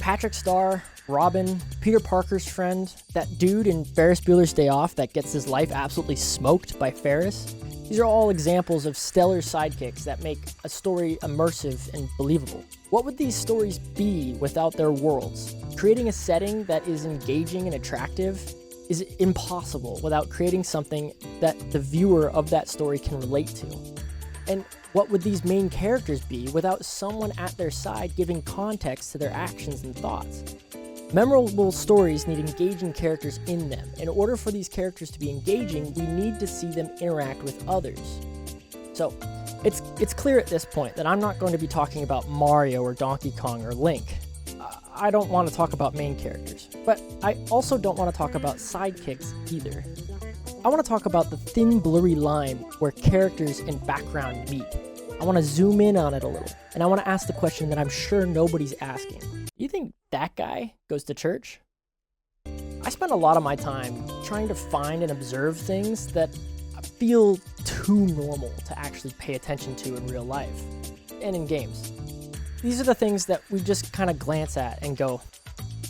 Patrick Star, Robin, Peter Parker's friend, that dude in Ferris Bueller's Day Off that gets his life absolutely smoked by Ferris. These are all examples of stellar sidekicks that make a story immersive and believable. What would these stories be without their worlds? Creating a setting that is engaging and attractive is impossible without creating something that the viewer of that story can relate to. And what would these main characters be without someone at their side giving context to their actions and thoughts? Memorable stories need engaging characters in them. In order for these characters to be engaging, we need to see them interact with others. So, it's clear at this point that I'm not going to be talking about Mario or Donkey Kong or Link. I don't want to talk about main characters, but I also don't want to talk about sidekicks either. I want to talk about the thin, blurry line where characters and background meet. I want to zoom in on it a little, and I want to ask the question that I'm sure nobody's asking. You think that guy goes to church? I spend a lot of my time trying to find and observe things that feel too normal to actually pay attention to in real life and in games. These are the things that we just kind of glance at and go,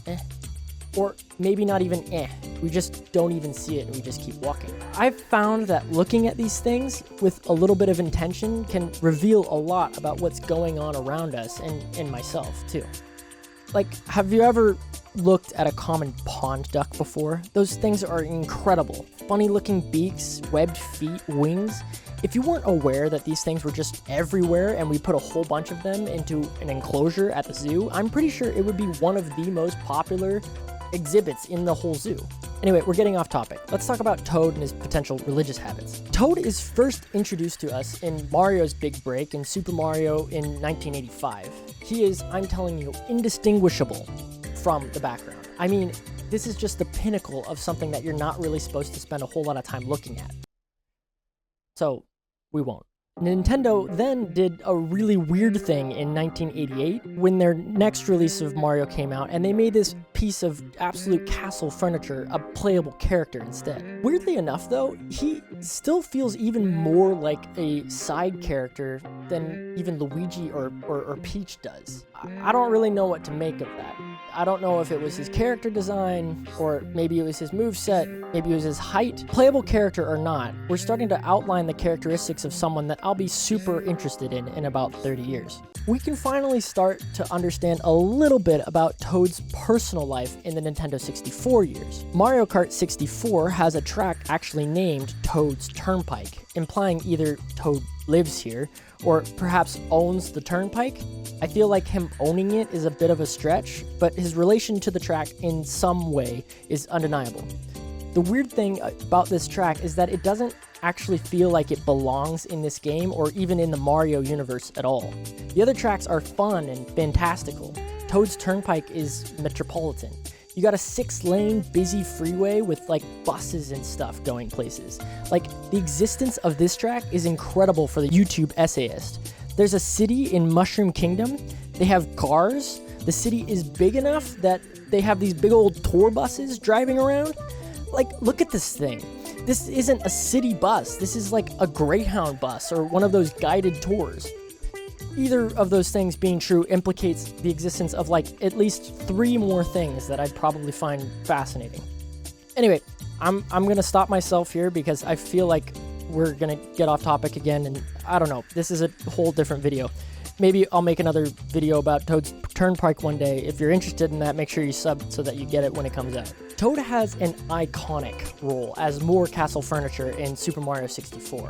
eh. Or maybe not even eh. We just don't even see it and we just keep walking. I've found that looking at these things with a little bit of intention can reveal a lot about what's going on around us and myself too. Like, have you ever looked at a common pond duck before? Those things are incredible. Funny looking beaks, webbed feet, wings. If you weren't aware that these things were just everywhere and we put a whole bunch of them into an enclosure at the zoo, I'm pretty sure it would be one of the most popular exhibits in the whole zoo. Anyway, we're getting off topic. Let's talk about Toad and his potential religious habits. Toad is first introduced to us in Mario's Big Break in Super Mario in 1985. He is, I'm telling you, indistinguishable from the background. I mean, this is just the pinnacle of something that you're not really supposed to spend a whole lot of time looking at. So, we won't. Nintendo then did a really weird thing in 1988 when their next release of Mario came out, and they made this piece of absolute castle furniture a playable character instead. Weirdly enough though, he still feels even more like a side character than even Luigi or Peach does. I don't really know what to make of that. I don't know if it was his character design, or maybe it was his moveset, maybe it was his height. Playable character or not, we're starting to outline the characteristics of someone that I'll be super interested in about 30 years. We can finally start to understand a little bit about Toad's personal life in the Nintendo 64 years. Mario Kart 64 has a track actually named Toad's Turnpike, implying either Toad lives here, or perhaps owns the Turnpike. I feel like him owning it is a bit of a stretch, but his relation to the track in some way is undeniable. The weird thing about this track is that it doesn't actually feel like it belongs in this game or even in the Mario universe at all. The other tracks are fun and fantastical. Toad's Turnpike is metropolitan. You got a 6-lane busy freeway with like buses and stuff going places. Like, the existence of this track is incredible for the YouTube essayist. There's a city in Mushroom Kingdom. They have cars. The city is big enough that they have these big old tour buses driving around. Like, look at this thing. This isn't a city bus. This is like a Greyhound bus or one of those guided tours. Either of those things being true implicates the existence of like at least 3 more things that I'd probably find fascinating. Anyway, I'm gonna stop myself here because I feel like we're gonna get off topic again, and I don't know, this is a whole different video. Maybe I'll make another video about Toad's Turnpike one day. If you're interested in that, make sure you sub so that you get it when it comes out. Toad has an iconic role as more castle furniture in Super Mario 64.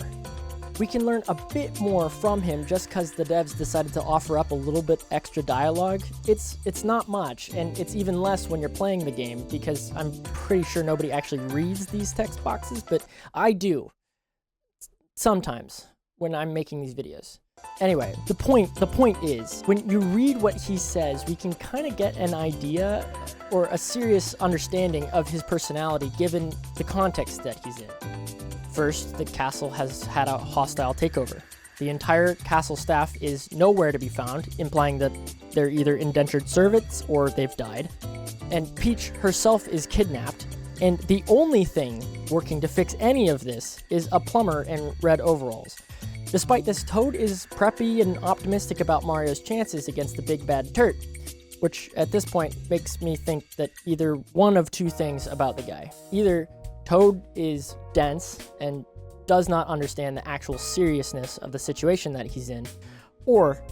We can learn a bit more from him just because the devs decided to offer up a little bit extra dialogue. It's not much, and it's even less when you're playing the game, because I'm pretty sure nobody actually reads these text boxes, but I do. Sometimes, when I'm making these videos. Anyway, the point is, when you read what he says, we can kind of get an idea or a serious understanding of his personality given the context that he's in. First, the castle has had a hostile takeover. The entire castle staff is nowhere to be found, implying that they're either indentured servants or they've died. And Peach herself is kidnapped, and the only thing working to fix any of this is a plumber in red overalls. Despite this, Toad is preppy and optimistic about Mario's chances against the big bad Turt. which at this point makes me think that either one of two things about the guy. Either Toad is dense and does not understand the actual seriousness of the situation that he's in, or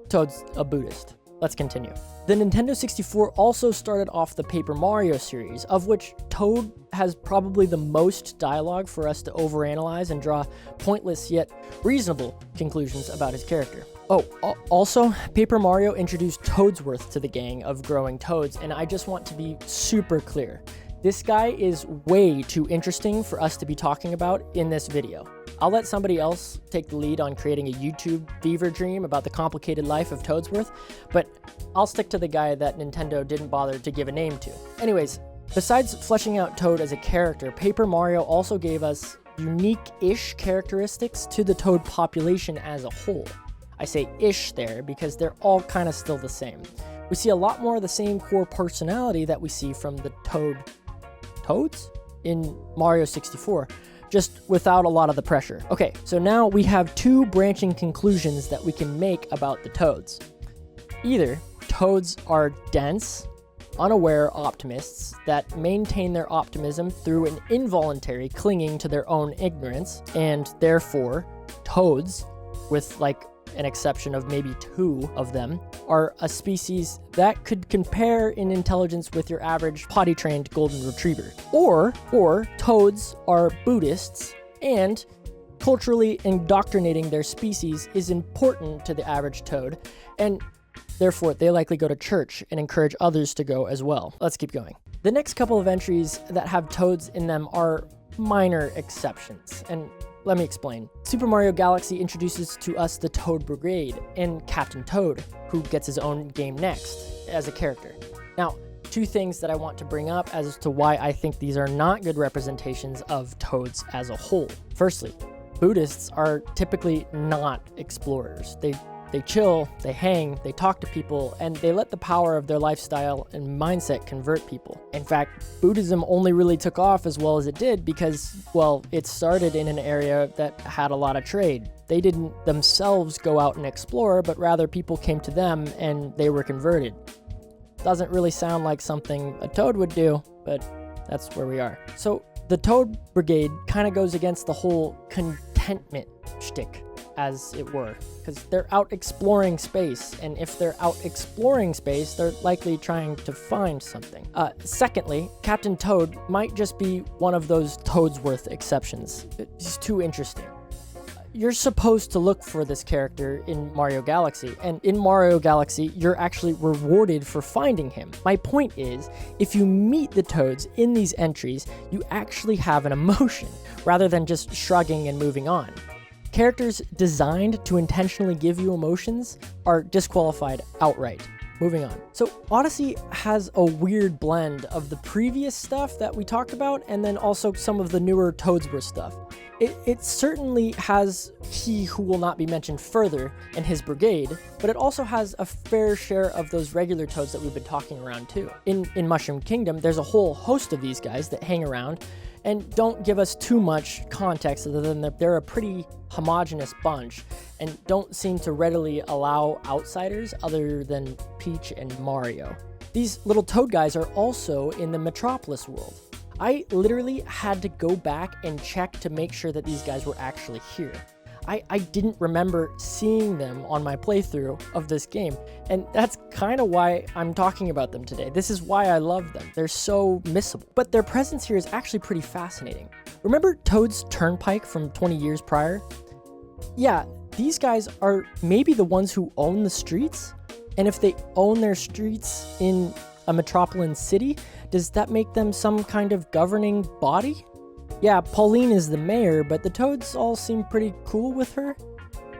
Toad's a Buddhist. Let's continue. The Nintendo 64 also started off the Paper Mario series, of which Toad has probably the most dialogue for us to overanalyze and draw pointless yet reasonable conclusions about his character. Oh, also, Paper Mario introduced Toadsworth to the gang of growing toads, and I just want to be super clear. This guy is way too interesting for us to be talking about in this video. I'll let somebody else take the lead on creating a YouTube fever dream about the complicated life of Toadsworth, but I'll stick to the guy that Nintendo didn't bother to give a name to. Anyways, besides fleshing out Toad as a character, Paper Mario also gave us unique-ish characteristics to the Toad population as a whole. I say ish there because they're all kind of still the same. We see a lot more of the same core personality that we see from the Toads in Mario 64, just without a lot of the pressure. Okay, so now we have two branching conclusions that we can make about the Toads. Either Toads are dense, unaware optimists that maintain their optimism through an involuntary clinging to their own ignorance, and therefore Toads, with like an exception of maybe two of them, are a species that could compare in intelligence with your average potty-trained golden retriever. Or Toads are Buddhists, and culturally indoctrinating their species is important to the average Toad, and therefore they likely go to church and encourage others to go as well. Let's keep going. The next couple of entries that have Toads in them are minor exceptions, and let me explain. Super Mario Galaxy introduces to us the Toad Brigade and Captain Toad, who gets his own game next as a character. Now, two things that I want to bring up as to why I think these are not good representations of Toads as a whole. Firstly, Buddhists are typically not explorers. They chill, they hang, they talk to people, and they let the power of their lifestyle and mindset convert people. In fact, Buddhism only really took off as well as it did because, well, it started in an area that had a lot of trade. They didn't themselves go out and explore, but rather people came to them and they were converted. Doesn't really sound like something a Toad would do, but that's where we are. So the Toad Brigade kind of goes against the whole contentment shtick, as it were, because they're out exploring space, and if they're out exploring space, they're likely trying to find something. Secondly, Captain Toad might just be one of those Toadsworth exceptions. He's too interesting. You're supposed to look for this character in Mario Galaxy, and in Mario Galaxy, you're actually rewarded for finding him. My point is, if you meet the Toads in these entries, you actually have an emotion, rather than just shrugging and moving on. Characters designed to intentionally give you emotions are disqualified outright. Moving on. So Odyssey has a weird blend of the previous stuff that we talked about and then also some of the newer Toadsworth stuff. It certainly has he who will not be mentioned further and his brigade, but it also has a fair share of those regular Toads that we've been talking around too. In Mushroom Kingdom, there's a whole host of these guys that hang around and don't give us too much context other than that they're a pretty homogenous bunch and don't seem to readily allow outsiders other than Peach and Mario. These little Toad guys are also in the Metropolis world. I literally had to go back and check to make sure that these guys were actually here. I didn't remember seeing them on my playthrough of this game, and that's kind of why I'm talking about them today. This is why I love them. They're so missable. But their presence here is actually pretty fascinating. Remember Toad's Turnpike from 20 years prior? Yeah, these guys are maybe the ones who own the streets, and if they own their streets in a metropolitan city, does that make them some kind of governing body? Yeah, Pauline is the mayor, but the Toads all seem pretty cool with her.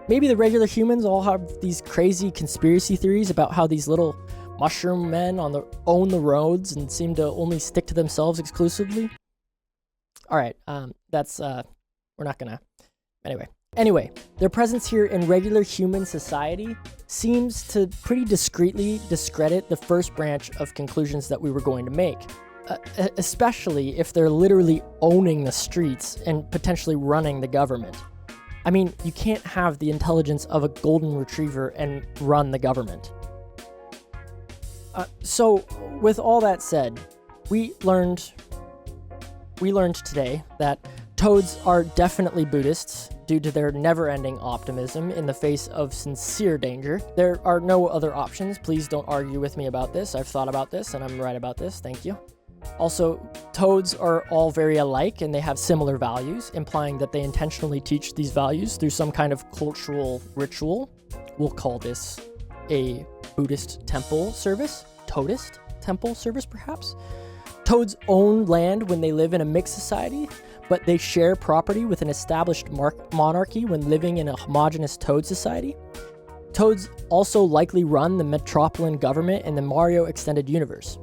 Maybe the regular humans all have these crazy conspiracy theories about how these little mushroom men own the roads and seem to only stick to themselves exclusively. All right, we're not gonna. Anyway, their presence here in regular human society seems to pretty discreetly discredit the first branch of conclusions that we were going to make. Especially if they're literally owning the streets and potentially running the government. I mean, you can't have the intelligence of a golden retriever and run the government. So with all that said, we learned today that toads are definitely Buddhists due to their never-ending optimism in the face of sincere danger. There are no other options. Please don't argue with me about this. I've thought about this and I'm right about this. Thank you. Also, toads are all very alike and they have similar values, implying that they intentionally teach these values through some kind of cultural ritual. We'll call this a Buddhist temple service, Toadist temple service perhaps. Toads own land when they live in a mixed society, but they share property with an established monarchy when living in a homogeneous toad society. Toads also likely run the metropolitan government in the Mario extended universe.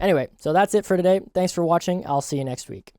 Anyway, so that's it for today. Thanks for watching. I'll see you next week.